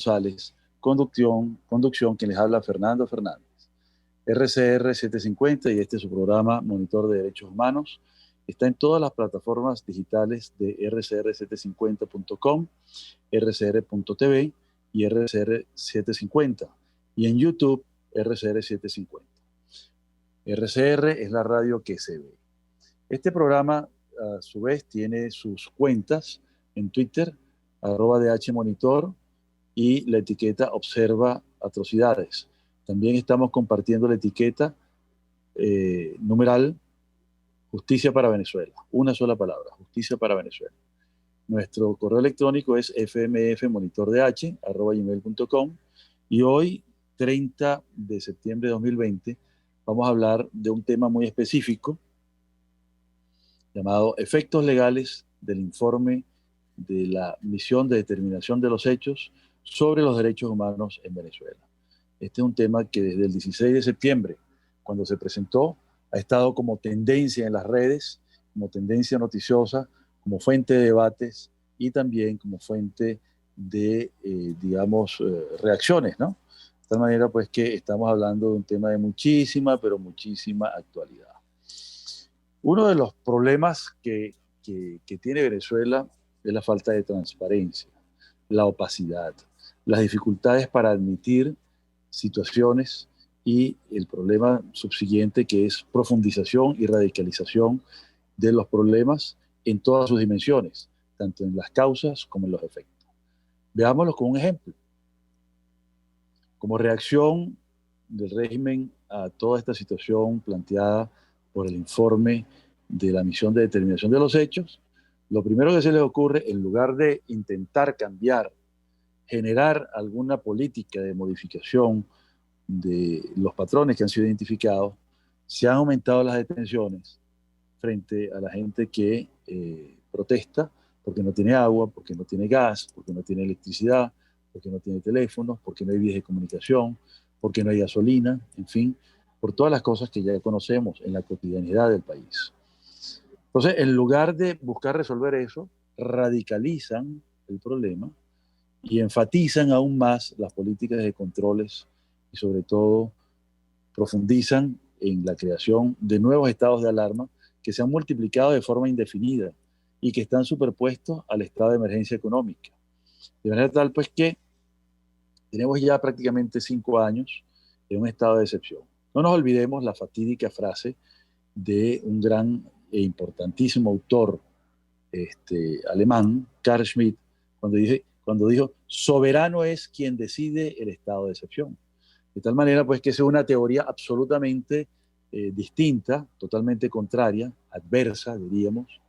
González, conducción, quien les habla Fernando Fernández. RCR 750 y este es su programa Monitor de Derechos Humanos. Está en todas las plataformas digitales de rcr750.com, rcr.tv y RCR750. Y en YouTube, RCR750. RCR es la radio que se ve. Este programa, a su vez, tiene sus cuentas en Twitter, @DHMonitor, y la etiqueta Observa Atrocidades. También estamos compartiendo la etiqueta numeral Justicia para Venezuela. Una sola palabra, Justicia para Venezuela. Nuestro correo electrónico es fmfmonitordh@gmail.com y hoy, 30 de septiembre de 2020, vamos a hablar de un tema muy específico llamado Efectos legales del informe de la Misión de Determinación de los Hechos sobre los Derechos Humanos en Venezuela. Este es un tema que desde el 16 de septiembre, cuando se presentó, ha estado como tendencia en las redes, como tendencia noticiosa, como fuente de debates y también como fuente de, reacciones, ¿no? De tal manera, pues, que estamos hablando de un tema de muchísima, pero muchísima actualidad. Uno de los problemas que tiene Venezuela es la falta de transparencia, la opacidad, las dificultades para admitir situaciones y el problema subsiguiente que es profundización y radicalización de los problemas en todas sus dimensiones, tanto en las causas como en los efectos. Veámoslo con un ejemplo. Como reacción del régimen a toda esta situación planteada por el informe de la Misión de Determinación de los Hechos, lo primero que se les ocurre, en lugar de intentar cambiar, generar alguna política de modificación de los patrones que han sido identificados, se han aumentado las detenciones frente a la gente que protesta porque no tiene agua, porque no tiene gas, porque no tiene electricidad, porque no tiene teléfonos, porque no hay vías de comunicación, porque no hay gasolina, en fin, por todas las cosas que ya conocemos en la cotidianidad del país. Entonces, en lugar de buscar resolver eso, radicalizan el problema y enfatizan aún más las políticas de controles y sobre todo profundizan en la creación de nuevos estados de alarma que se han multiplicado de forma indefinida y que están superpuestos al estado de emergencia económica. De manera tal, pues, que tenemos ya prácticamente 5 años en un estado de excepción. No nos olvidemos la fatídica frase de un gran e importantísimo autor alemán, Carl Schmitt, cuando dijo, soberano es quien decide el estado de excepción. De tal manera, pues, que es una teoría absolutamente distinta, totalmente contraria, adversa, diríamos,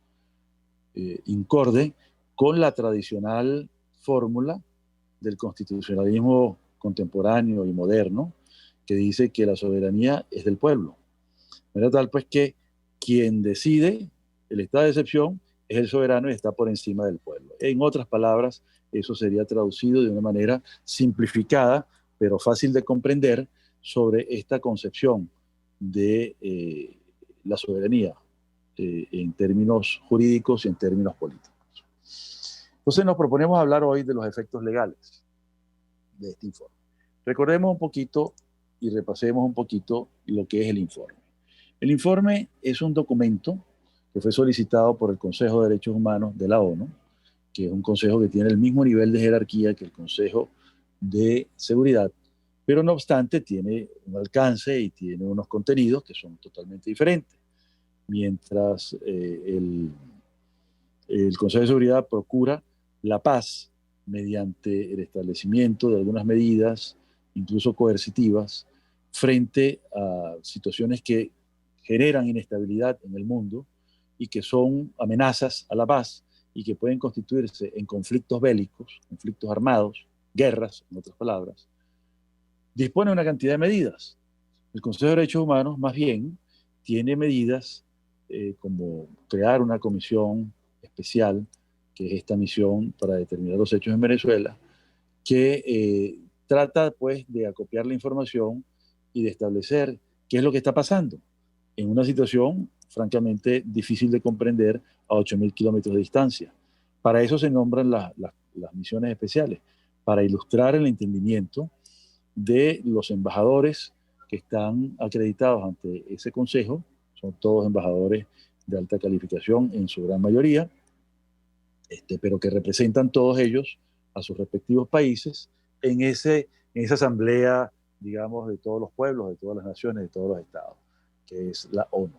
incorde, con la tradicional fórmula del constitucionalismo contemporáneo y moderno, que dice que la soberanía es del pueblo. De manera tal, pues, que quien decide el estado de excepción es el soberano y está por encima del pueblo. En otras palabras, eso sería traducido de una manera simplificada, pero fácil de comprender, sobre esta concepción de la soberanía en términos jurídicos y en términos políticos. Entonces nos proponemos hablar hoy de los efectos legales de este informe. Recordemos un poquito y repasemos un poquito lo que es el informe. El informe es un documento que fue solicitado por el Consejo de Derechos Humanos de la ONU, que es un consejo que tiene el mismo nivel de jerarquía que el Consejo de Seguridad, pero no obstante tiene un alcance y tiene unos contenidos que son totalmente diferentes. Mientras el Consejo de Seguridad procura la paz mediante el establecimiento de algunas medidas, incluso coercitivas, frente a situaciones que generan inestabilidad en el mundo y que son amenazas a la paz y que pueden constituirse en conflictos bélicos, conflictos armados, guerras, en otras palabras, dispone de una cantidad de medidas. El Consejo de Derechos Humanos, más bien, tiene medidas como crear una comisión especial, que es esta misión para determinar los hechos en Venezuela, que trata, pues, de acopiar la información y de establecer qué es lo que está pasando en una situación francamente difícil de comprender a 8.000 kilómetros de distancia. Para eso se nombran las misiones especiales, para ilustrar el entendimiento de los embajadores que están acreditados ante ese consejo. Son todos embajadores de alta calificación en su gran mayoría, pero que representan todos ellos a sus respectivos países en esa asamblea, digamos, de todos los pueblos, de todas las naciones, de todos los estados, que es la ONU.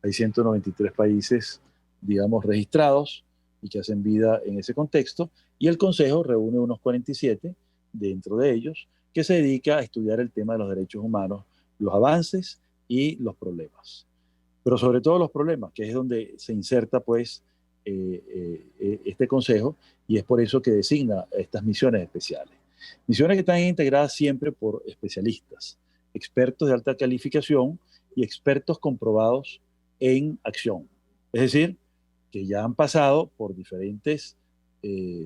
Hay 193 países, digamos, registrados y que hacen vida en ese contexto, y el Consejo reúne unos 47 dentro de ellos, que se dedica a estudiar el tema de los derechos humanos, los avances y los problemas. Pero sobre todo los problemas, que es donde se inserta, pues, este Consejo, y es por eso que designa estas misiones especiales. Misiones que están integradas siempre por especialistas, expertos de alta calificación y expertos comprobados en acción. Es decir, que ya han pasado por diferentes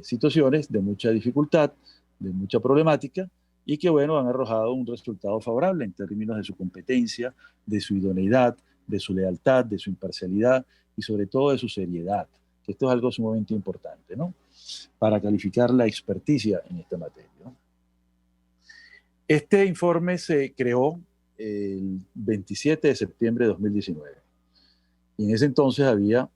situaciones de mucha dificultad, de mucha problemática, y que, bueno, han arrojado un resultado favorable en términos de su competencia, de su idoneidad, de su lealtad, de su imparcialidad y sobre todo de su seriedad. Que esto es algo sumamente importante, ¿no? Para calificar la experticia en esta materia, ¿no? Este informe se creó el 27 de septiembre de 2019. Y en ese entonces había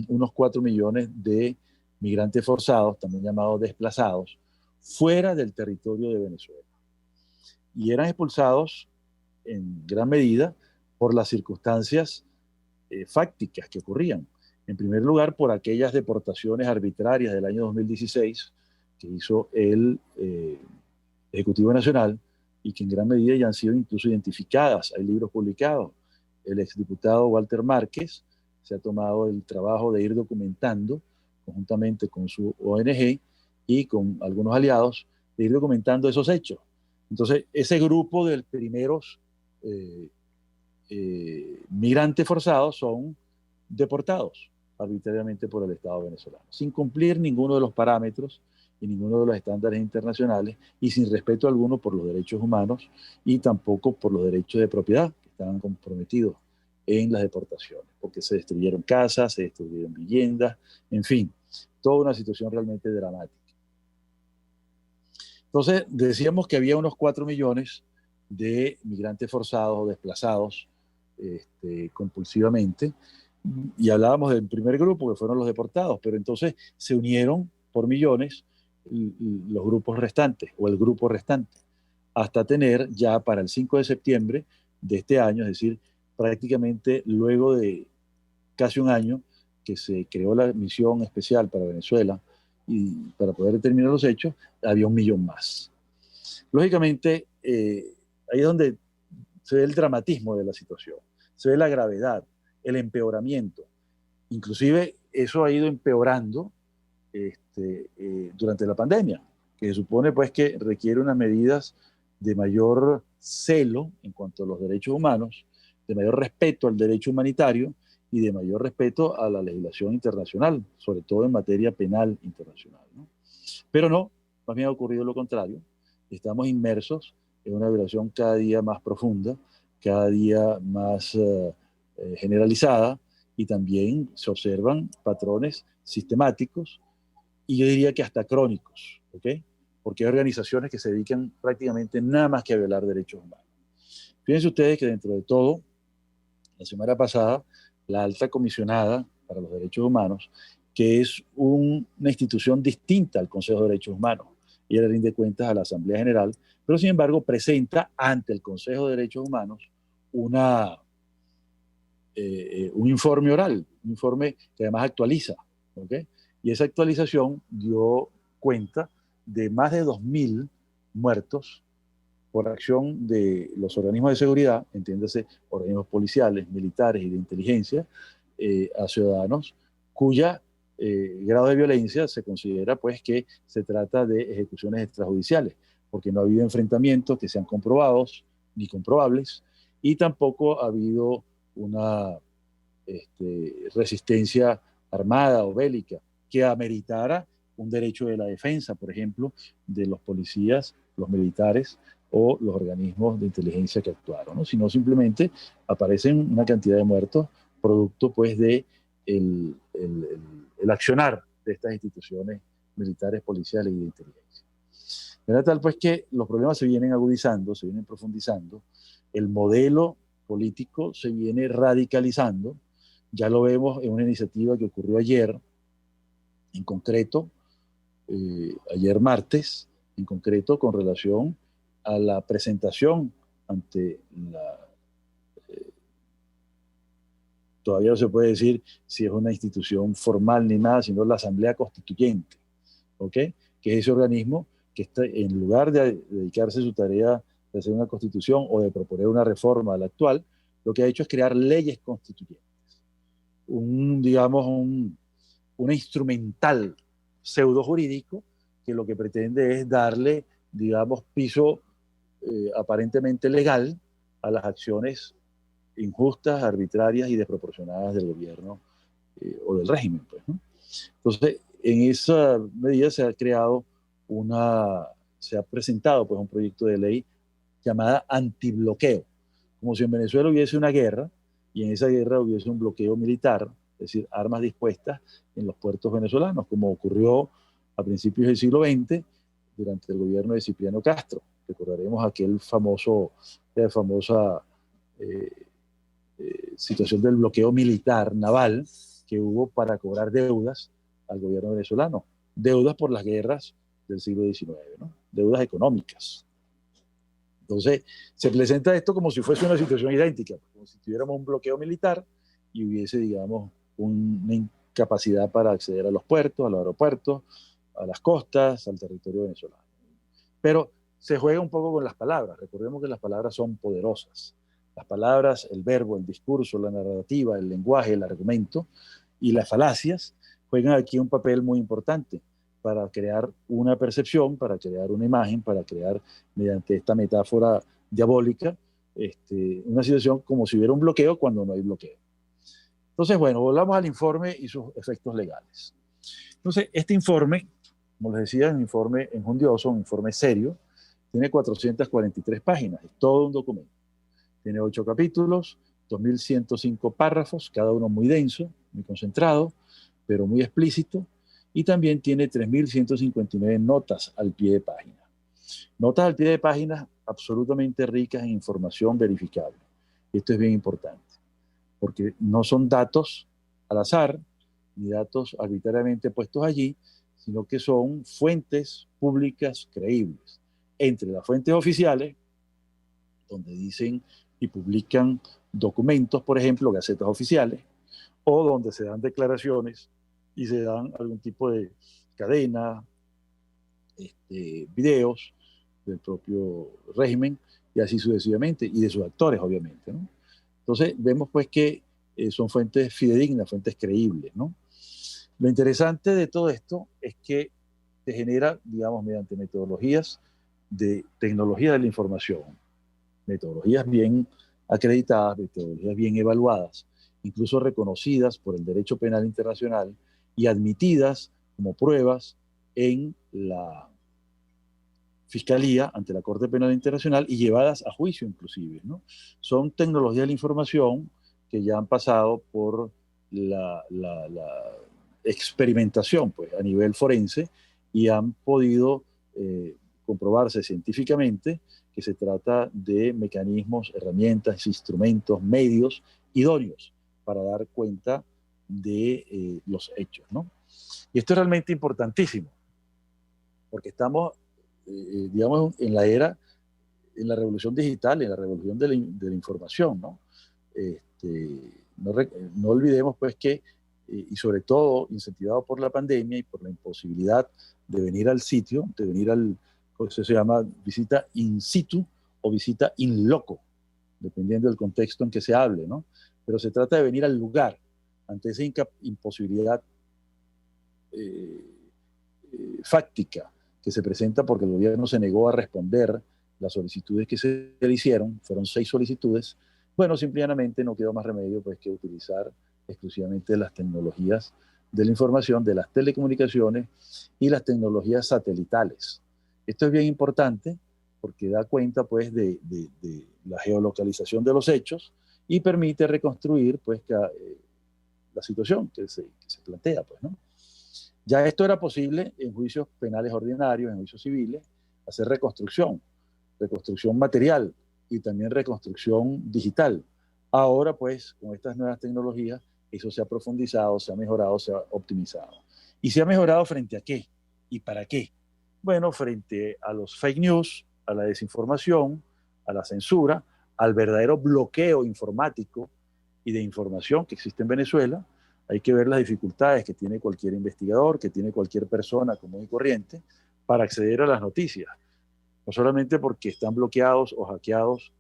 unos 4 millones de migrantes forzados, también llamados desplazados, fuera del territorio de Venezuela. Y eran expulsados en gran medida por las circunstancias fácticas que ocurrían. En primer lugar, por aquellas deportaciones arbitrarias del año 2016 que hizo el Ejecutivo Nacional y que en gran medida ya han sido incluso identificadas. Hay libros publicados. El exdiputado Walter Márquez se ha tomado el trabajo de ir documentando, conjuntamente con su ONG y con algunos aliados, de ir documentando esos hechos. Entonces, ese grupo de primeros migrantes forzados son deportados arbitrariamente por el Estado venezolano, sin cumplir ninguno de los parámetros y ninguno de los estándares internacionales y sin respeto alguno por los derechos humanos y tampoco por los derechos de propiedad que estaban comprometidos en las deportaciones, porque se destruyeron casas, se destruyeron viviendas, en fin, toda una situación realmente dramática. Entonces, decíamos que había unos 4 millones de migrantes forzados o desplazados compulsivamente, y hablábamos del primer grupo, que fueron los deportados, pero entonces se unieron por millones los grupos restantes, o el grupo restante, hasta tener ya para el 5 de septiembre de este año, es decir, prácticamente luego de casi un año que se creó la misión especial para Venezuela, y para poder determinar los hechos, había 1 millón más. Lógicamente, ahí es donde se ve el dramatismo de la situación, se ve la gravedad, el empeoramiento. Inclusive eso ha ido empeorando durante la pandemia, que se supone pues que requiere unas medidas de mayor celo en cuanto a los derechos humanos, de mayor respeto al derecho humanitario y de mayor respeto a la legislación internacional, sobre todo en materia penal internacional, ¿no? Pero no, más bien ha ocurrido lo contrario. Estamos inmersos en una violación cada día más profunda, cada día más generalizada, y también se observan patrones sistemáticos y yo diría que hasta crónicos, ¿ok? Porque hay organizaciones que se dedican prácticamente nada más que a violar derechos humanos. Fíjense ustedes que dentro de todo, la semana pasada, la alta comisionada para los derechos humanos, que es una institución distinta al Consejo de Derechos Humanos, ella le rinde cuentas a la Asamblea General, pero sin embargo presenta ante el Consejo de Derechos Humanos un informe oral, un informe que además actualiza, ¿ok? Y esa actualización dio cuenta de más de 2.000 muertos por acción de los organismos de seguridad, entiéndase, organismos policiales, militares y de inteligencia, a ciudadanos cuya grado de violencia se considera pues que se trata de ejecuciones extrajudiciales, porque no ha habido enfrentamientos que sean comprobados ni comprobables, y tampoco ha habido una resistencia armada o bélica que ameritara un derecho de la defensa, por ejemplo, de los policías, los militares o los organismos de inteligencia que actuaron, ¿no? Sino simplemente aparecen una cantidad de muertos producto pues de el accionar de estas instituciones militares, policiales y de inteligencia. Era tal pues que los problemas se vienen agudizando, se vienen profundizando, el modelo político se viene radicalizando, ya lo vemos en una iniciativa que ocurrió ayer, en concreto, ayer martes, en concreto con relación a la presentación ante la... todavía no se puede decir si es una institución formal ni nada, sino la Asamblea Constituyente, ¿ok? Que es ese organismo que está, en lugar de dedicarse a su tarea de hacer una constitución o de proponer una reforma a la actual, lo que ha hecho es crear leyes constituyentes. Digamos, una instrumental pseudo jurídico que lo que pretende es darle, digamos, piso aparentemente legal a las acciones injustas, arbitrarias y desproporcionadas del gobierno o del régimen, pues, ¿no? Entonces, en esa medida se ha presentado pues un proyecto de ley llamada antibloqueo, como si en Venezuela hubiese una guerra y en esa guerra hubiese un bloqueo militar, es decir, armas dispuestas en los puertos venezolanos, como ocurrió a principios del siglo XX durante el gobierno de Cipriano Castro. Recordaremos aquella famosa eh, situación del bloqueo militar naval que hubo para cobrar deudas al gobierno venezolano, deudas por las guerras del siglo XIX, ¿no? Deudas económicas. Entonces, se presenta esto como si fuese una situación idéntica, como si tuviéramos un bloqueo militar y hubiese, digamos, una incapacidad para acceder a los puertos, a los aeropuertos, a las costas, al territorio venezolano. Pero se juega un poco con las palabras. Recordemos que las palabras son poderosas. Las palabras, el verbo, el discurso, la narrativa, el lenguaje, el argumento y las falacias juegan aquí un papel muy importante para crear una percepción, para crear una imagen, para crear, mediante esta metáfora diabólica, una situación como si hubiera un bloqueo cuando no hay bloqueo. Entonces, bueno, volvamos al informe y sus efectos legales. Entonces, este informe, como les decía, es un informe enjundioso, un informe serio, tiene 443 páginas, es todo un documento. Tiene 8 capítulos, 2.105 párrafos, cada uno muy denso, muy concentrado, pero muy explícito, y también tiene 3.159 notas al pie de página. Notas al pie de página absolutamente ricas en información verificable. Esto es bien importante, porque no son datos al azar, ni datos arbitrariamente puestos allí, sino que son fuentes públicas creíbles. Entre las fuentes oficiales, donde dicen y publican documentos, por ejemplo, gacetas oficiales, o donde se dan declaraciones y se dan algún tipo de cadena, videos del propio régimen y así sucesivamente, y de sus actores, obviamente, ¿no? Entonces, vemos pues que son fuentes fidedignas, fuentes creíbles, ¿no? Lo interesante de todo esto es que se genera, digamos, mediante metodologías de tecnología de la información, metodologías bien acreditadas, metodologías bien evaluadas, incluso reconocidas por el derecho penal internacional y admitidas como pruebas en la Fiscalía ante la Corte Penal Internacional y llevadas a juicio inclusive, ¿no? Son tecnologías de la información que ya han pasado por la experimentación pues, a nivel forense y han podido comprobarse científicamente que se trata de mecanismos, herramientas, instrumentos, medios idóneos para dar cuenta de los hechos, ¿no? Y esto es realmente importantísimo, porque estamos, digamos, en la era, en la revolución digital, en la revolución de la información, ¿no? No, no olvidemos, pues, que, y sobre todo incentivado por la pandemia y por la imposibilidad de venir al sitio, de venir al, eso se llama visita in situ o visita in loco, dependiendo del contexto en que se hable, ¿no? Pero se trata de venir al lugar, ante esa imposibilidad fáctica que se presenta porque el gobierno se negó a responder las solicitudes que se le hicieron, fueron 6 solicitudes, bueno, simplemente no quedó más remedio pues que utilizar exclusivamente las tecnologías de la información, de las telecomunicaciones y las tecnologías satelitales. Esto es bien importante porque da cuenta pues de la geolocalización de los hechos y permite reconstruir pues la situación que se plantea, pues, ¿no? Ya esto era posible en juicios penales ordinarios, en juicios civiles, hacer reconstrucción, reconstrucción material y también reconstrucción digital. Ahora, pues, con estas nuevas tecnologías, eso se ha profundizado, se ha mejorado, se ha optimizado. ¿Y se ha mejorado frente a qué? ¿Y para qué? Bueno, frente a los fake news, a la desinformación, a la censura, al verdadero bloqueo informático y de información que existe en Venezuela. Hay que ver las dificultades que tiene cualquier investigador, que tiene cualquier persona común y corriente para acceder a las noticias. No solamente porque están bloqueados o hackeados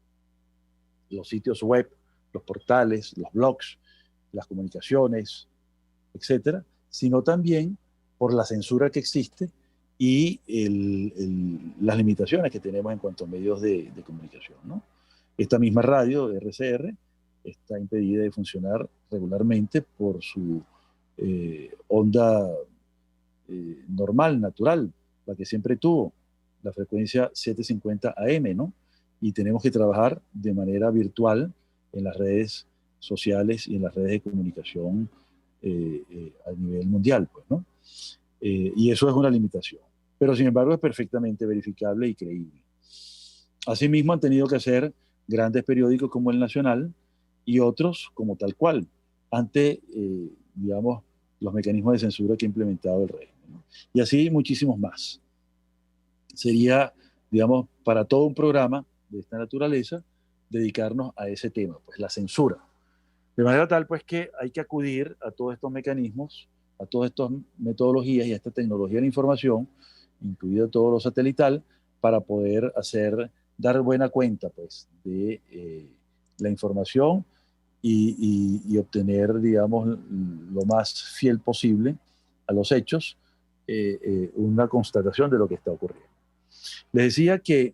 los sitios web, los portales, los blogs, las comunicaciones, etcétera, sino también por la censura que existe y las limitaciones que tenemos en cuanto a medios de comunicación, ¿no? Esta misma radio de RCR está impedida de funcionar regularmente por su onda normal, natural, la que siempre tuvo, la frecuencia 750 AM, ¿no? Y tenemos que trabajar de manera virtual en las redes sociales y en las redes de comunicación a nivel mundial, pues, ¿no? Y eso es una limitación. Pero sin embargo es perfectamente verificable y creíble. Asimismo han tenido que hacer grandes periódicos como El Nacional y otros como Tal Cual, ante, digamos, los mecanismos de censura que ha implementado el régimen, ¿no? Y así muchísimos más. Sería, digamos, para todo un programa de esta naturaleza, dedicarnos a ese tema, pues la censura. De manera tal, pues, que hay que acudir a todos estos mecanismos, a todas estas metodologías y a esta tecnología de la información, incluido todo lo satelital, para poder dar buena cuenta, pues, de la información y obtener, digamos, lo más fiel posible a los hechos, una constatación de lo que está ocurriendo. Les decía que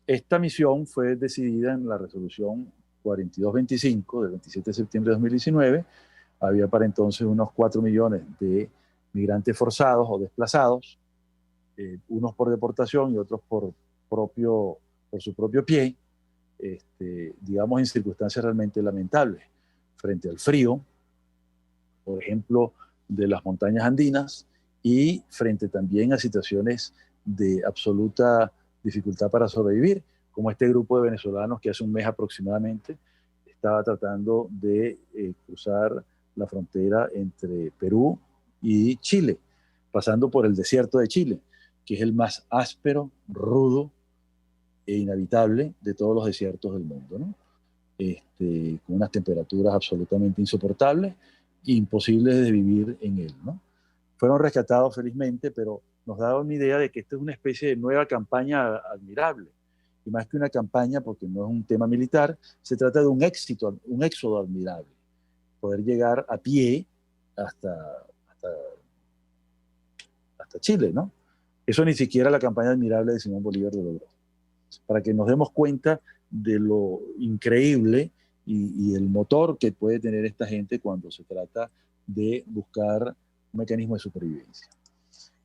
esta misión fue decidida en la resolución 4225 del 27 de septiembre de 2019. Había para entonces unos 4 millones de migrantes forzados o desplazados, unos por deportación y otros por su propio pie, digamos en circunstancias realmente lamentables, frente al frío, por ejemplo, de las montañas andinas, y frente también a situaciones de absoluta dificultad para sobrevivir, como este grupo de venezolanos que hace un mes aproximadamente estaba tratando de cruzar la frontera entre Perú y Chile, pasando por el desierto de Chile, que es el más áspero, rudo e inhabitable de todos los desiertos del mundo, ¿no? Con unas temperaturas absolutamente insoportables e imposibles de vivir en él, ¿no? Fueron rescatados felizmente, pero nos da una idea de que esta es una especie de nueva campaña admirable. Y más que una campaña, porque no es un tema militar, se trata de un éxodo admirable. Poder llegar a pie hasta, hasta Chile, ¿no? Eso ni siquiera la campaña admirable de Simón Bolívar lo logró. Para que nos demos cuenta de lo increíble y el motor que puede tener esta gente cuando se trata de buscar un mecanismo de supervivencia.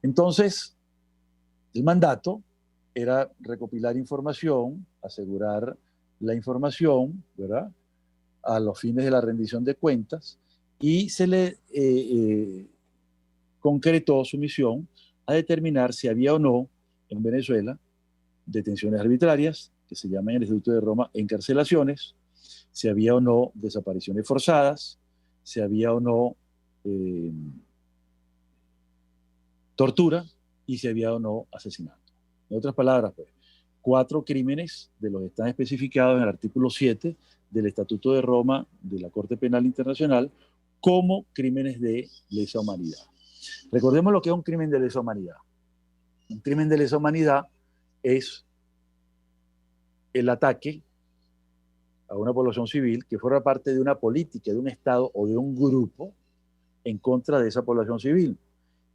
Entonces, el mandato era recopilar información, asegurar la información, ¿verdad?, a los fines de la rendición de cuentas, y se le concretó su misión a determinar si había o no en Venezuela detenciones arbitrarias, que se llaman en el Estatuto de Roma encarcelaciones, si había o no desapariciones forzadas, si había o no eh, tortura y si había o no asesinato. En otras palabras, pues, 4 crímenes de los que están especificados en el artículo 7 del Estatuto de Roma de la Corte Penal Internacional como crímenes de lesa humanidad. Recordemos lo que es un crimen de lesa humanidad. Un crimen de lesa humanidad es el ataque a una población civil que forma parte de una política, de un Estado o de un grupo en contra de esa población civil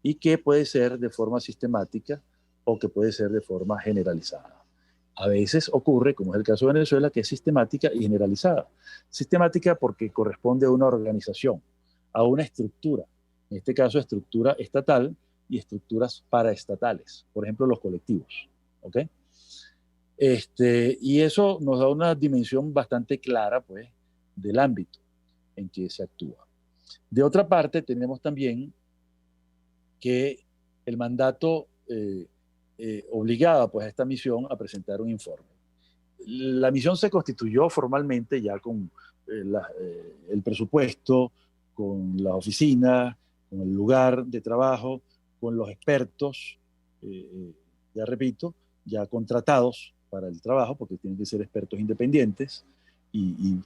y que puede ser de forma sistemática o que puede ser de forma generalizada. A veces ocurre, como es el caso de Venezuela, que es sistemática y generalizada. Sistemática porque corresponde a una organización, a una estructura, en este caso estructura estatal y estructuras paraestatales, por ejemplo los colectivos, ¿ok? Y eso nos da una dimensión bastante clara, pues, del ámbito en que se actúa. De otra parte, tenemos también que el mandato obligaba pues a esta misión a presentar un informe. La misión se constituyó formalmente ya con el presupuesto, con la oficina, con el lugar de trabajo, con los expertos, ya repito, ya contratados para el trabajo, porque tienen que ser expertos independientes y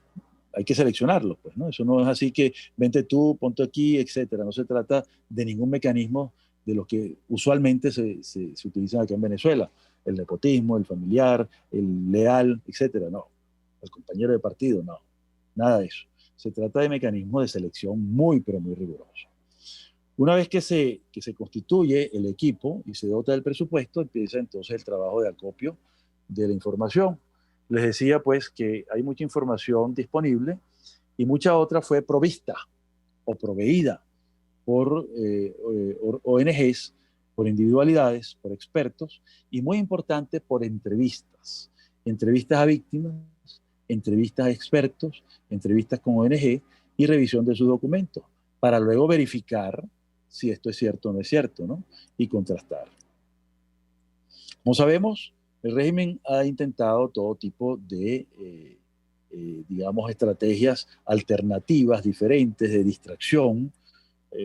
hay que seleccionarlos, pues, ¿no? Eso no es así que vente tú, ponte aquí, etcétera. No se trata de ningún mecanismo de los que usualmente se utilizan aquí en Venezuela, el nepotismo, el familiar, el leal, etcétera. No, el compañero de partido, no, nada de eso. Se trata de mecanismos de selección muy, pero muy rigurosos. Una vez que se constituye el equipo y se dota del presupuesto, empieza entonces el trabajo de acopio de la información. Les decía pues que hay mucha información disponible y mucha otra fue provista o proveída por ONGs, por individualidades, por expertos y muy importante por entrevistas. Entrevistas a víctimas, entrevistas a expertos, entrevistas con ONG y revisión de sus documentos para luego verificar si esto es cierto o no es cierto, ¿no? Y contrastar. Como sabemos, el régimen ha intentado todo tipo de, digamos, estrategias alternativas, diferentes, de distracción,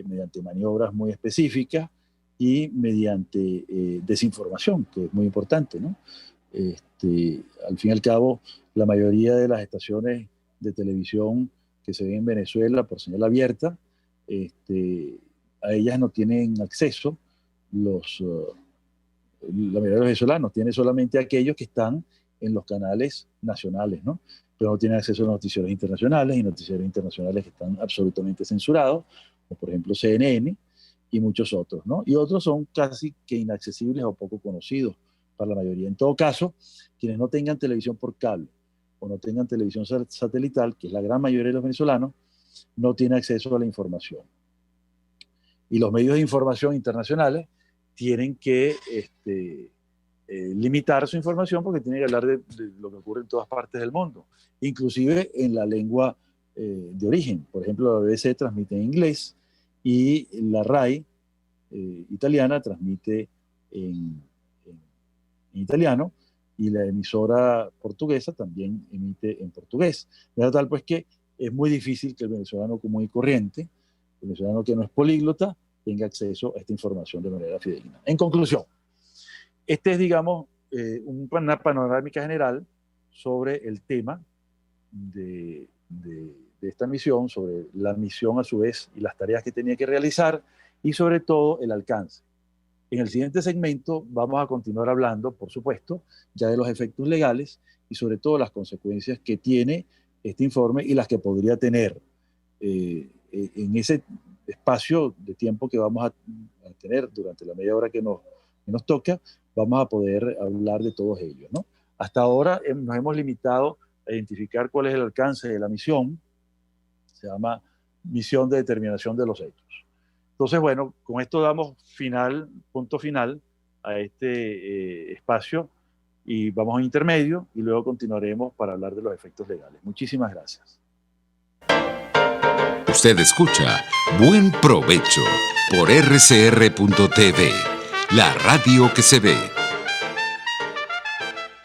mediante maniobras muy específicas y mediante desinformación, que es muy importante, ¿no? Al fin y al cabo, la mayoría de las estaciones de televisión que se ven en Venezuela por señal abierta, a ellas no tienen acceso la mayoría de los venezolanos, tiene solamente aquellos que están en los canales nacionales, ¿no? Pero no tienen acceso a los noticieros internacionales y noticieros internacionales que están absolutamente censurados, como por ejemplo CNN y muchos otros, ¿no? Y otros son casi que inaccesibles o poco conocidos para la mayoría. En todo caso, quienes no tengan televisión por cable o no tengan televisión satelital, que es la gran mayoría de los venezolanos, no tienen acceso a la información. Y los medios de información internacionales tienen que limitar su información porque tienen que hablar de lo que ocurre en todas partes del mundo, inclusive en la lengua de origen. Por ejemplo, la BBC transmite en inglés y la RAI italiana transmite en italiano y la emisora portuguesa también emite en portugués. De tal pues que es muy difícil que el venezolano común y corriente, el venezolano que no es políglota, tenga acceso a esta información de manera fidedigna. En conclusión, este es, digamos, una panorámica general sobre el tema de esta misión, sobre la misión a su vez y las tareas que tenía que realizar y sobre todo el alcance. En el siguiente segmento vamos a continuar hablando, por supuesto, ya de los efectos legales y sobre todo las consecuencias que tiene este informe y las que podría tener en ese espacio de tiempo que vamos a tener durante la media hora que nos toca, vamos a poder hablar de todos ellos, ¿no? Hasta ahora nos hemos limitado a identificar cuál es el alcance de la misión, se llama Misión de Determinación de los Hechos. Entonces, bueno, con esto damos punto final a este espacio y vamos a un intermedio y luego continuaremos para hablar de los efectos legales. Muchísimas gracias. Usted escucha Buen Provecho por rcr.tv, la radio que se ve.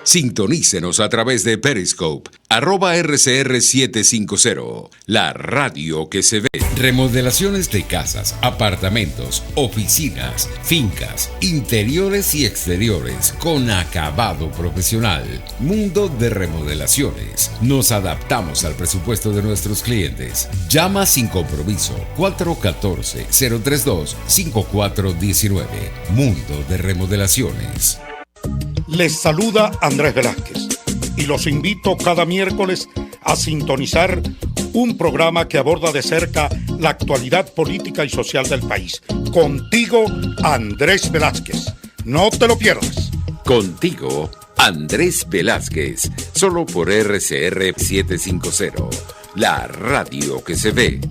Sintonícenos a través de Periscope, @RCR750, la radio que se ve. Remodelaciones de casas, apartamentos, oficinas, fincas, interiores y exteriores con acabado profesional. Mundo de Remodelaciones. Nos adaptamos al presupuesto de nuestros clientes. Llama sin compromiso 414-032-5419. Mundo de Remodelaciones. Les saluda Andrés Velázquez y los invito cada miércoles a sintonizar un programa que aborda de cerca la actualidad política y social del país. Contigo, Andrés Velázquez. No te lo pierdas. Contigo, Andrés Velázquez, solo por RCR 750, la radio que se ve.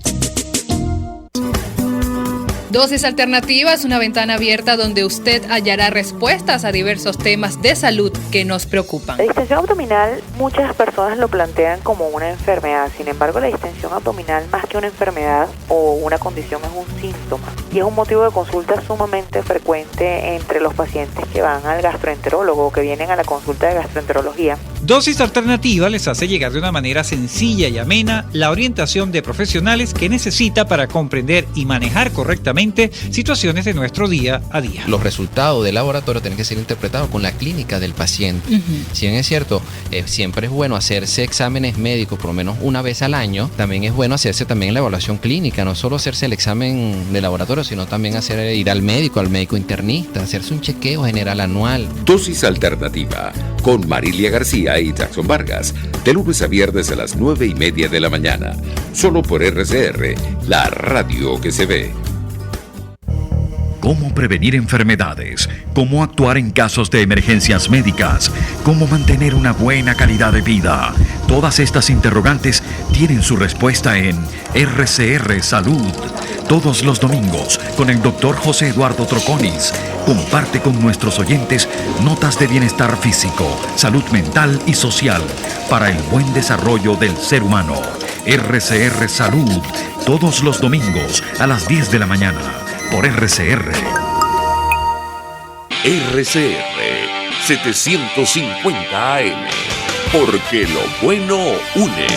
Dosis Alternativa es una ventana abierta donde usted hallará respuestas a diversos temas de salud que nos preocupan. La distensión abdominal, muchas personas lo plantean como una enfermedad. Sin embargo, la distensión abdominal, más que una enfermedad o una condición, es un síntoma y es un motivo de consulta sumamente frecuente entre los pacientes que van al gastroenterólogo o que vienen a la consulta de gastroenterología. Dosis Alternativa les hace llegar de una manera sencilla y amena la orientación de profesionales que necesita para comprender y manejar correctamente situaciones de nuestro día a día. Los resultados del laboratorio tienen que ser interpretados con la clínica del paciente. Si bien es cierto, siempre es bueno hacerse exámenes médicos por lo menos una vez al año, también es bueno hacerse también la evaluación clínica, no solo hacerse el examen de laboratorio, sino también ir al médico internista, hacerse un chequeo general anual. Dosis Alternativa con Marilia García y Jackson Vargas, de lunes a viernes a las 9:30 de la mañana, solo por RCR, la radio que se ve. Cómo prevenir enfermedades, cómo actuar en casos de emergencias médicas, cómo mantener una buena calidad de vida. Todas estas interrogantes tienen su respuesta en RCR Salud. Todos los domingos, con el Dr. José Eduardo Troconis, comparte con nuestros oyentes notas de bienestar físico, salud mental y social para el buen desarrollo del ser humano. RCR Salud, todos los domingos a las 10 de la mañana. Por RCR. RCR 750 AM, porque lo bueno une.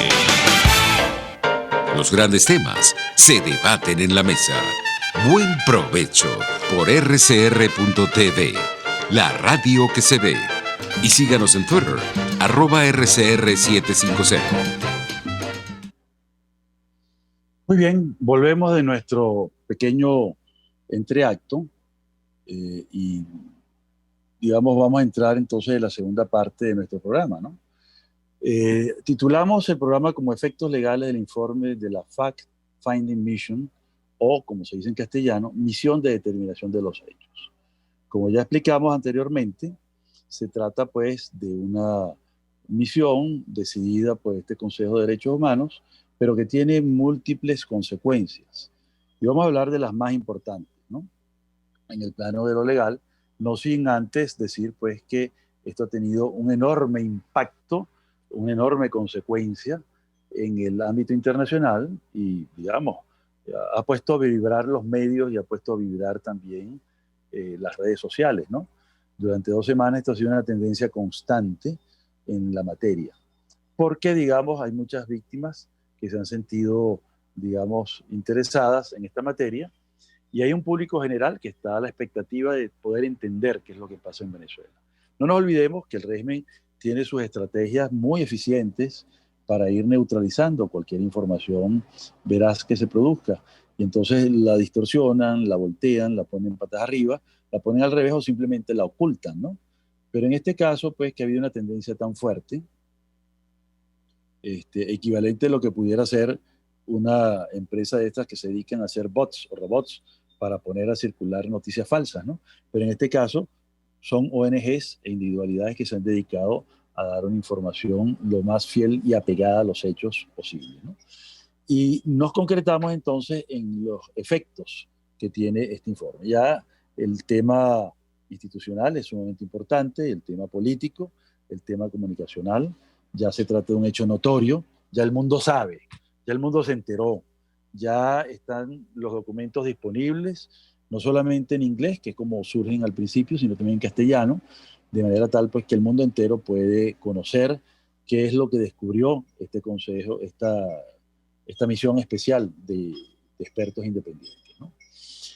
Los grandes temas se debaten en la mesa. Buen provecho por rcr.tv, la radio que se ve. Y síganos en Twitter, @RCR750. Muy bien, volvemos de nuestro pequeño entreacto y digamos vamos a entrar entonces en la segunda parte de nuestro programa, ¿no? Titulamos el programa como Efectos Legales del Informe de la Fact Finding Mission, o como se dice en castellano, Misión de Determinación de los Hechos. Como ya explicamos anteriormente, se trata pues de una misión decidida por este Consejo de Derechos Humanos, pero que tiene múltiples consecuencias. Y vamos a hablar de las más importantes, ¿no? En el plano de lo legal, no sin antes decir pues que esto ha tenido un enorme impacto, una enorme consecuencia en el ámbito internacional y, digamos, ha puesto a vibrar los medios y ha puesto a vibrar también las redes sociales, ¿no? Durante 2 semanas esto ha sido una tendencia constante en la materia, porque, digamos, hay muchas víctimas que se han sentido, digamos, interesadas en esta materia, y hay un público general que está a la expectativa de poder entender qué es lo que pasa en Venezuela. No nos olvidemos que el régimen tiene sus estrategias muy eficientes para ir neutralizando cualquier información veraz que se produzca, y entonces la distorsionan, la voltean, la ponen patas arriba, la ponen al revés o simplemente la ocultan, ¿no? Pero en este caso, pues, que ha habido una tendencia tan fuerte, equivalente a lo que pudiera ser una empresa de estas que se dedican a hacer bots o robots para poner a circular noticias falsas, ¿no? Pero en este caso son ONGs e individualidades que se han dedicado a dar una información lo más fiel y apegada a los hechos posible, ¿no? Y nos concretamos entonces en los efectos que tiene este informe. Ya el tema institucional es sumamente importante, el tema político, el tema comunicacional, ya se trata de un hecho notorio, ya el mundo sabe, ya el mundo se enteró, ya están los documentos disponibles, no solamente en inglés, que es como surgen al principio, sino también en castellano, de manera tal pues que el mundo entero puede conocer qué es lo que descubrió este consejo, esta misión especial de expertos independientes, ¿no?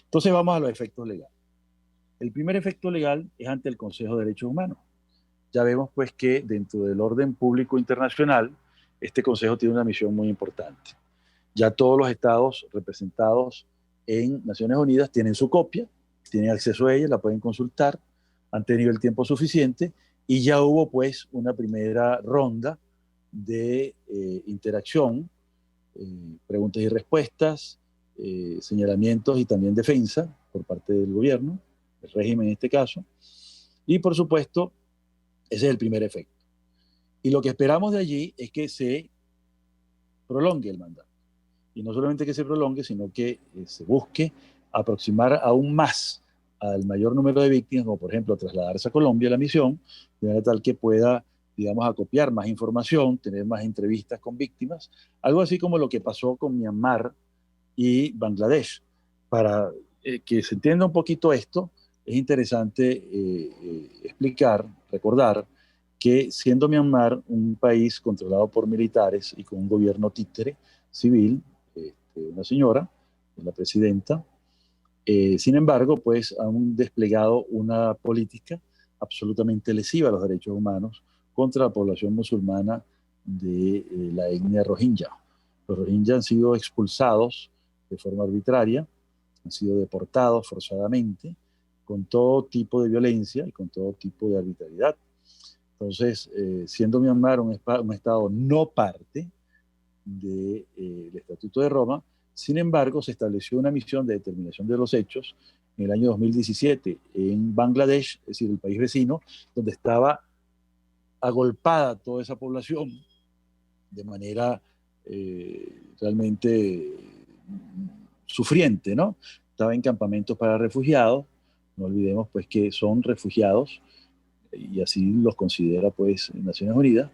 Entonces vamos a los efectos legales. El primer efecto legal es ante el Consejo de Derechos Humanos. Ya vemos pues que dentro del orden público internacional, este consejo tiene una misión muy importante. Ya todos los estados representados en Naciones Unidas tienen su copia, tienen acceso a ella, la pueden consultar, han tenido el tiempo suficiente y ya hubo pues una primera ronda de interacción, preguntas y respuestas, señalamientos y también defensa por parte del gobierno, el régimen en este caso, y por supuesto ese es el primer efecto. Y lo que esperamos de allí es que se prolongue el mandato. Y no solamente que se prolongue, sino que se busque aproximar aún más al mayor número de víctimas, como por ejemplo trasladarse a Colombia la misión, de manera tal que pueda, digamos, acopiar más información, tener más entrevistas con víctimas, algo así como lo que pasó con Myanmar y Bangladesh. Para que se entienda un poquito esto, es interesante explicar, recordar, que siendo Myanmar un país controlado por militares y con un gobierno títere civil, una señora, la presidenta, sin embargo, pues han desplegado una política absolutamente lesiva a los derechos humanos contra la población musulmana de la etnia Rohingya. Los Rohingya han sido expulsados de forma arbitraria, han sido deportados forzadamente, con todo tipo de violencia y con todo tipo de arbitrariedad. Entonces, siendo Myanmar un Estado no parte del Estatuto de Roma, sin embargo, se estableció una misión de determinación de los hechos en el año 2017 en Bangladesh, es decir, el país vecino, donde estaba agolpada toda esa población de manera realmente sufriente, ¿no? Estaba en campamentos para refugiados, no olvidemos pues que son refugiados y así los considera pues Naciones Unidas.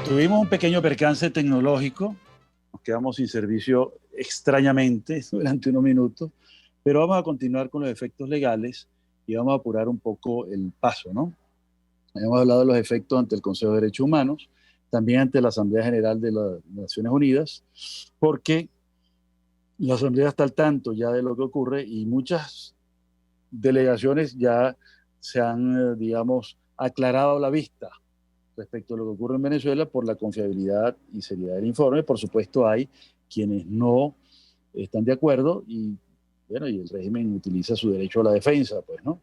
Tuvimos un pequeño percance tecnológico, nos quedamos sin servicio extrañamente durante unos minutos, pero vamos a continuar con los efectos legales y vamos a apurar un poco el paso, ¿no? Hemos hablado de los efectos ante el Consejo de Derechos Humanos, también ante la Asamblea General de las Naciones Unidas, porque la Asamblea está al tanto ya de lo que ocurre y muchas delegaciones ya se han, digamos, aclarado la vista respecto a lo que ocurre en Venezuela por la confiabilidad y seriedad del informe. Por supuesto, hay quienes no están de acuerdo y, bueno, y el régimen utiliza su derecho a la defensa, pues, ¿no?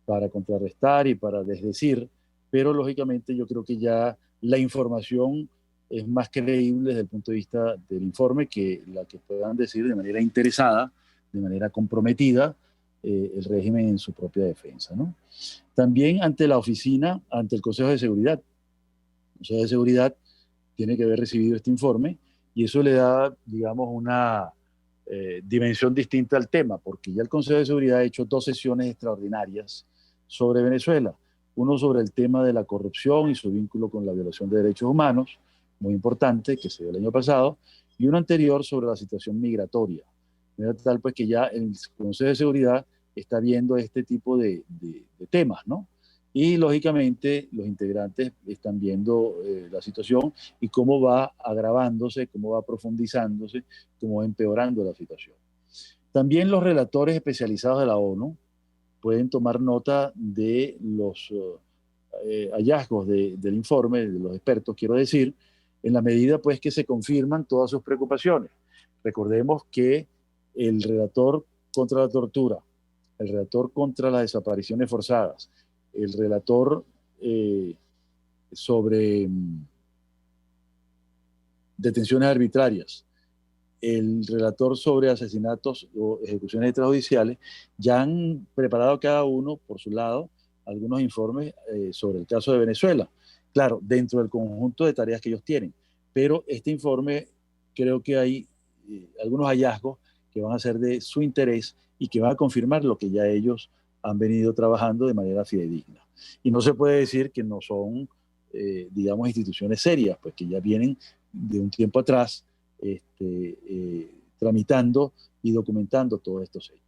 Para contrarrestar y para desdecir, pero lógicamente yo creo que ya la información es más creíble desde el punto de vista del informe que la que puedan decir de manera interesada, de manera comprometida, el régimen en su propia defensa, ¿no? También ante la oficina, ante el Consejo de Seguridad. El Consejo de Seguridad tiene que haber recibido este informe y eso le da, digamos, una dimensión distinta al tema, porque ya el Consejo de Seguridad ha hecho 2 sesiones extraordinarias sobre Venezuela. Uno sobre el tema de la corrupción y su vínculo con la violación de derechos humanos, muy importante, que se dio el año pasado, y uno anterior sobre la situación migratoria. De tal pues que ya el Consejo de Seguridad está viendo este tipo de temas, ¿no? Y lógicamente los integrantes están viendo la situación y cómo va agravándose, cómo va profundizándose, cómo va empeorando la situación. También los relatores especializados de la ONU pueden tomar nota de los hallazgos del informe, de los expertos, quiero decir, en la medida pues que se confirman todas sus preocupaciones. Recordemos que el relator contra la tortura, el relator contra las desapariciones forzadas, el relator sobre detenciones arbitrarias, el relator sobre asesinatos o ejecuciones extrajudiciales, ya han preparado cada uno por su lado algunos informes sobre el caso de Venezuela. Claro, dentro del conjunto de tareas que ellos tienen, pero este informe creo que hay algunos hallazgos que van a ser de su interés y que van a confirmar lo que ya ellos han venido trabajando de manera fidedigna. Y no se puede decir que no son, digamos, instituciones serias, pues que ya vienen de un tiempo atrás tramitando y documentando todos estos hechos.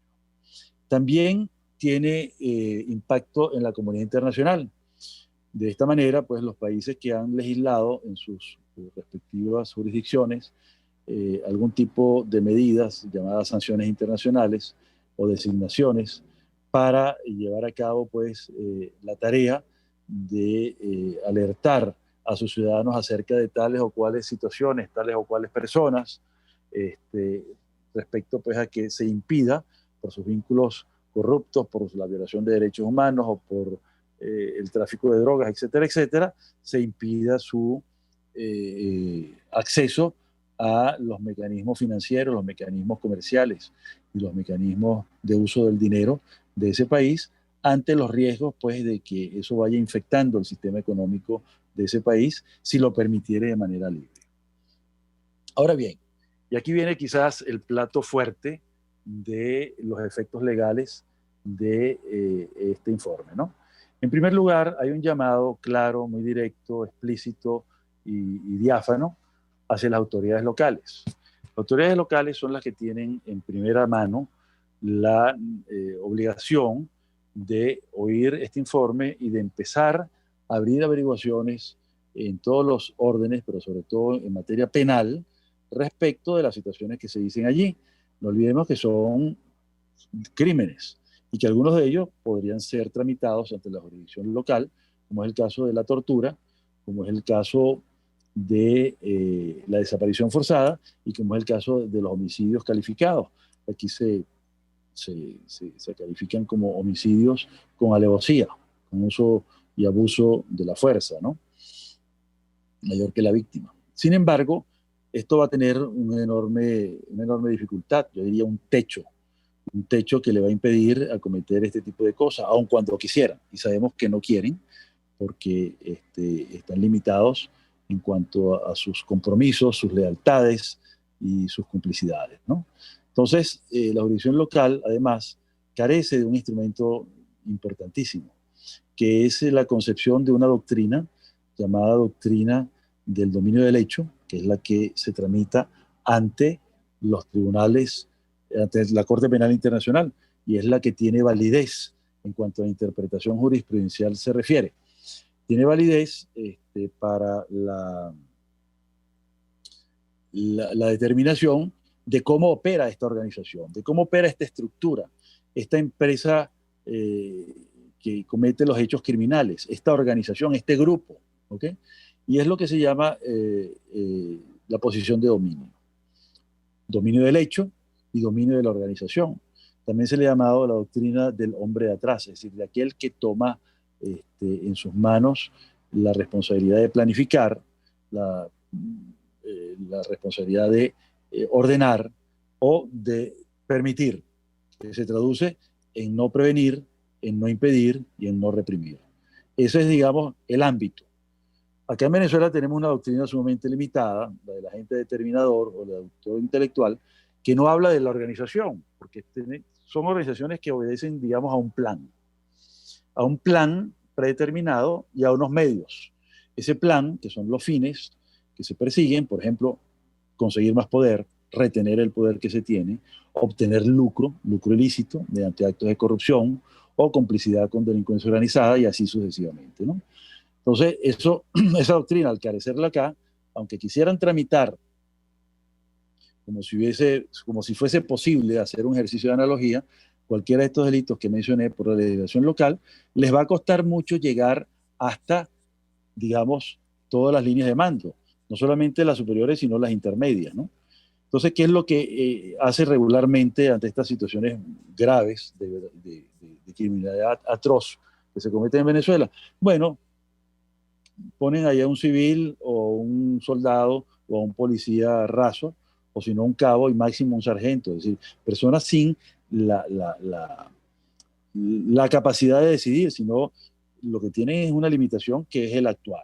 También tiene impacto en la comunidad internacional. De esta manera, pues los países que han legislado en sus respectivas jurisdicciones algún tipo de medidas llamadas sanciones internacionales o designaciones para llevar a cabo pues la tarea de alertar a sus ciudadanos acerca de tales o cuales situaciones, tales o cuales personas, respecto pues a que se impida por sus vínculos corruptos, por la violación de derechos humanos o por el tráfico de drogas, etcétera, etcétera, se impida su acceso a los mecanismos financieros, los mecanismos comerciales y los mecanismos de uso del dinero de ese país ante los riesgos pues de que eso vaya infectando el sistema económico de ese país si lo permitiere de manera libre. Ahora bien, y aquí viene quizás el plato fuerte de los efectos legales de este informe, ¿no? En primer lugar, hay un llamado claro, muy directo, explícito y diáfano hacia las autoridades locales. Las autoridades locales son las que tienen en primera mano la obligación de oír este informe y de empezar a abrir averiguaciones en todos los órdenes, pero sobre todo en materia penal, respecto de las situaciones que se dicen allí. No olvidemos que son crímenes y que algunos de ellos podrían ser tramitados ante la jurisdicción local, como es el caso de la tortura, como es el caso de la desaparición forzada y como es el caso de los homicidios calificados. Aquí se califican como homicidios con alevosía, con uso y abuso de la fuerza, ¿no? Mayor que la víctima. Sin embargo, esto va a tener una enorme dificultad, yo diría un techo que le va a impedir acometer este tipo de cosas, aun cuando quisieran. Y sabemos que no quieren, porque están limitados en cuanto a sus compromisos, sus lealtades y sus complicidades, ¿no? Entonces, la jurisdicción local, además, carece de un instrumento importantísimo, que es la concepción de una doctrina llamada doctrina del dominio del hecho, que es la que se tramita ante los tribunales, ante la Corte Penal Internacional, y es la que tiene validez en cuanto a la interpretación jurisprudencial se refiere. Tiene validez para la determinación de cómo opera esta organización, de cómo opera esta estructura, esta empresa que comete los hechos criminales, esta organización, este grupo, ¿ok? Y es lo que se llama la posición de dominio. Dominio del hecho y dominio de la organización. También se le ha llamado la doctrina del hombre de atrás, es decir, de aquel que toma en sus manos la responsabilidad de planificar, la responsabilidad de ordenar o de permitir, que se traduce en no prevenir, en no impedir y en no reprimir. Ese es, digamos, el ámbito. Acá en Venezuela tenemos una doctrina sumamente limitada, la del agente determinador o la del autor intelectual, que no habla de la organización, porque son organizaciones que obedecen, digamos, a un plan predeterminado y a unos medios. Ese plan, que son los fines que se persiguen, por ejemplo, conseguir más poder, retener el poder que se tiene, obtener lucro ilícito mediante actos de corrupción o complicidad con delincuencia organizada y así sucesivamente, ¿no? Entonces, esa doctrina, al carecerla acá, aunque quisieran tramitar como si fuese posible hacer un ejercicio de analogía, cualquiera de estos delitos que mencioné por la legislación local, les va a costar mucho llegar hasta, digamos, todas las líneas de mando, no solamente las superiores, sino las intermedias, ¿no? Entonces, ¿qué es lo que hace regularmente ante estas situaciones graves de criminalidad atroz que se cometen en Venezuela? Bueno, ponen allá a un civil o un soldado o a un policía raso, o si no un cabo y máximo un sargento, es decir, personas sin la capacidad de decidir, sino lo que tienen es una limitación que es el actuar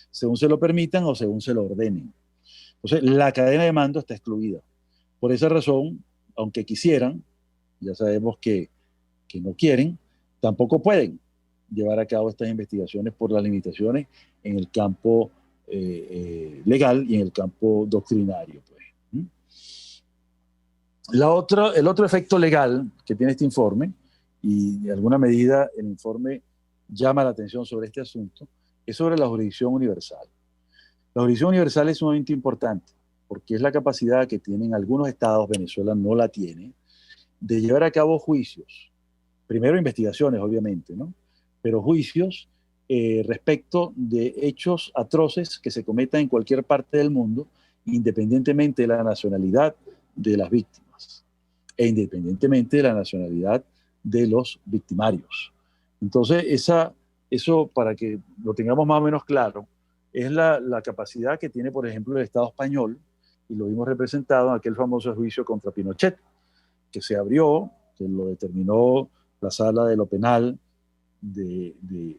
según se lo permitan o según se lo ordenen. Entonces, la cadena de mando está excluida. Por esa razón, aunque quisieran, ya sabemos que no quieren, tampoco pueden llevar a cabo estas investigaciones por las limitaciones en el campo legal y en el campo doctrinario. Pues. El otro efecto legal que tiene este informe, y de alguna medida el informe llama la atención sobre este asunto, es sobre la jurisdicción universal. La jurisdicción universal es sumamente importante porque es la capacidad que tienen algunos estados, Venezuela no la tiene, de llevar a cabo juicios. Primero investigaciones, obviamente, ¿no? Pero juicios respecto de hechos atroces que se cometan en cualquier parte del mundo, independientemente de la nacionalidad de las víctimas e independientemente de la nacionalidad de los victimarios. Entonces, eso para que lo tengamos más o menos claro, es la capacidad que tiene, por ejemplo, el Estado español, y lo vimos representado en aquel famoso juicio contra Pinochet, que se abrió, que lo determinó la Sala de lo Penal del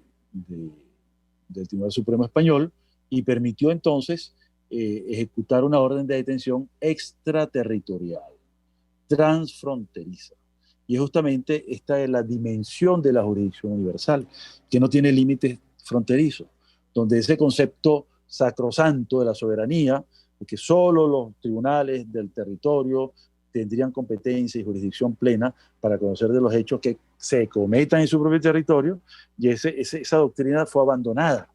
Tribunal Supremo Español, y permitió entonces ejecutar una orden de detención extraterritorial, transfronteriza. Y justamente esta es la dimensión de la jurisdicción universal, que no tiene límites fronterizos, donde ese concepto sacrosanto de la soberanía, de que solo los tribunales del territorio tendrían competencia y jurisdicción plena para conocer de los hechos que se cometan en su propio territorio, y esa doctrina fue abandonada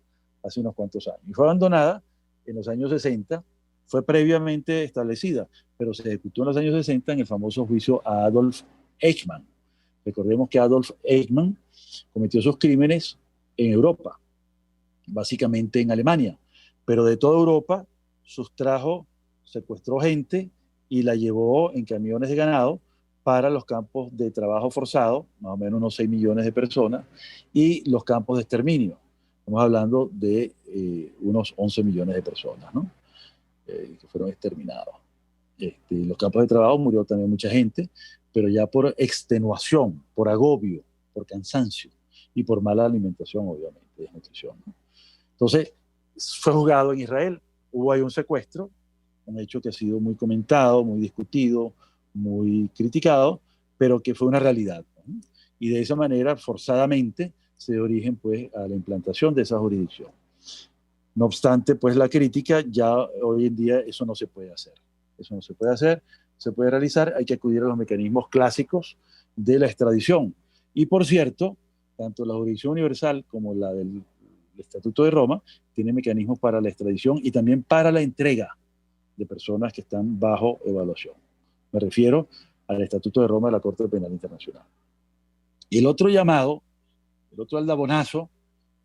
hace unos cuantos años. Y fue abandonada en los años 60, fue previamente establecida, pero se ejecutó en los años 60 en el famoso juicio a Adolf Eichmann. Recordemos que Adolf Eichmann cometió sus crímenes en Europa, básicamente en Alemania, pero de toda Europa sustrajo, secuestró gente y la llevó en camiones de ganado para los campos de trabajo forzado, más o menos unos 6 millones de personas, y los campos de exterminio. Estamos hablando de unos 11 millones de personas, ¿no? Que fueron exterminados. En los campos de trabajo murió también mucha gente, pero ya por extenuación, por agobio, por cansancio y por mala alimentación, obviamente, desnutrición, ¿no? Entonces, fue juzgado en Israel. Hubo ahí un secuestro, un hecho que ha sido muy comentado, muy discutido, muy criticado, pero que fue una realidad, ¿no? Y de esa manera, forzadamente, se dio origen pues, a la implantación de esa jurisdicción. No obstante, pues la crítica, ya hoy en día eso no se puede hacer. Eso no se puede hacer, se puede realizar, hay que acudir a los mecanismos clásicos de la extradición. Y por cierto, tanto la jurisdicción universal como la del Estatuto de Roma tienen mecanismos para la extradición y también para la entrega de personas que están bajo evaluación. Me refiero al Estatuto de Roma de la Corte Penal Internacional. Y el otro llamado, el otro aldabonazo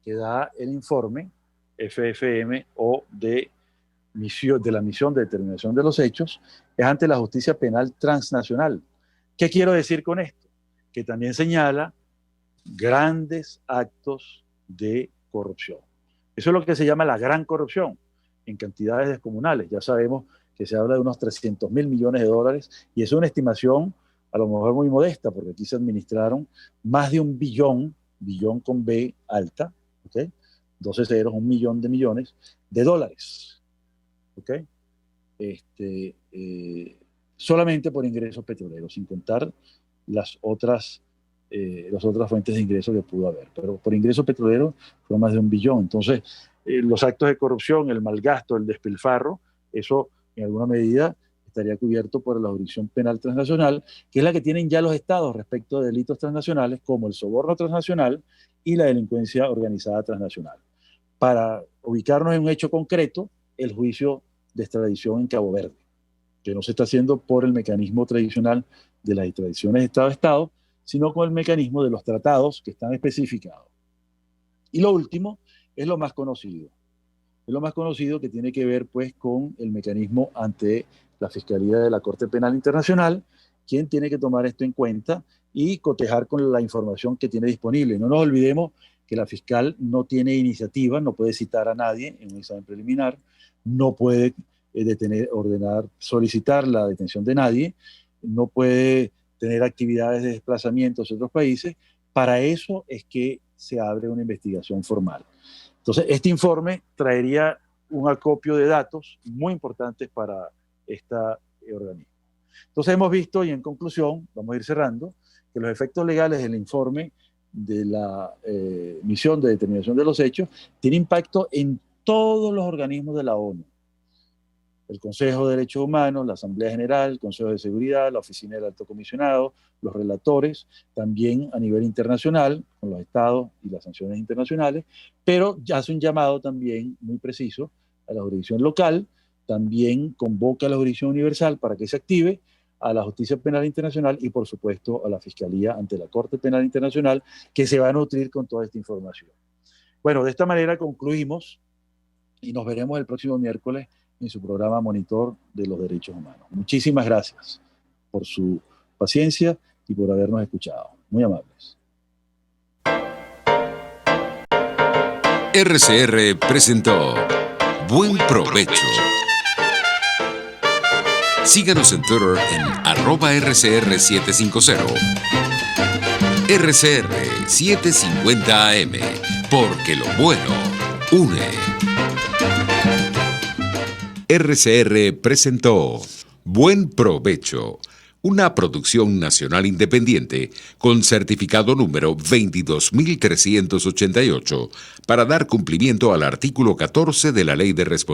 que da el informe FFM o de la misión de determinación de los hechos es ante la justicia penal transnacional. ¿Qué quiero decir con esto? Que también señala grandes actos de corrupción. Eso es lo que se llama la gran corrupción en cantidades descomunales. Ya sabemos que se habla de unos 300.000 millones de dólares y es una estimación a lo mejor muy modesta, porque aquí se administraron más de un billón con B alta, ¿ok? 12 ceros, 1 millón de millones de dólares, ¿ok? Solamente por ingresos petroleros, sin contar las otras fuentes de ingresos que pudo haber. Pero por ingresos petroleros fue más de 1 billón. Entonces, los actos de corrupción, el malgasto, el despilfarro, eso en alguna medida estaría cubierto por la jurisdicción penal transnacional, que es la que tienen ya los estados respecto de delitos transnacionales como el soborno transnacional y la delincuencia organizada transnacional. Para ubicarnos en un hecho concreto, el juicio de extradición en Cabo Verde, que no se está haciendo por el mecanismo tradicional de las extradiciones de Estado a Estado, sino con el mecanismo de los tratados que están especificados. Y lo último es lo más conocido. Es lo más conocido, que tiene que ver pues con el mecanismo ante la Fiscalía de la Corte Penal Internacional, quien tiene que tomar esto en cuenta y cotejar con la información que tiene disponible. No nos olvidemos que la fiscal no tiene iniciativa, no puede citar a nadie en un examen preliminar, no puede solicitar la detención de nadie, no puede tener actividades de desplazamiento hacia otros países. Para eso es que se abre una investigación formal. Entonces, este informe traería un acopio de datos muy importantes para este organismo. Entonces, hemos visto, y en conclusión, vamos a ir cerrando, que los efectos legales del informe de la misión de determinación de los hechos tiene impacto en todos los organismos de la ONU. El Consejo de Derechos Humanos, la Asamblea General, el Consejo de Seguridad, la Oficina del Alto Comisionado, los relatores, también a nivel internacional, con los estados y las sanciones internacionales, pero ya hace un llamado también muy preciso a la jurisdicción local, también convoca a la jurisdicción universal para que se active, a la Justicia Penal Internacional y, por supuesto, a la Fiscalía ante la Corte Penal Internacional, que se va a nutrir con toda esta información. Bueno, de esta manera concluimos y nos veremos el próximo miércoles en su programa Monitor de los Derechos Humanos. Muchísimas gracias por su paciencia y por habernos escuchado. Muy amables. RCR presentó Buen Provecho. Síganos en Twitter en @RCR750. RCR 750 AM, porque lo bueno une. RCR presentó Buen Provecho, una producción nacional independiente con certificado número 22388 para dar cumplimiento al artículo 14 de la Ley de Responsabilidad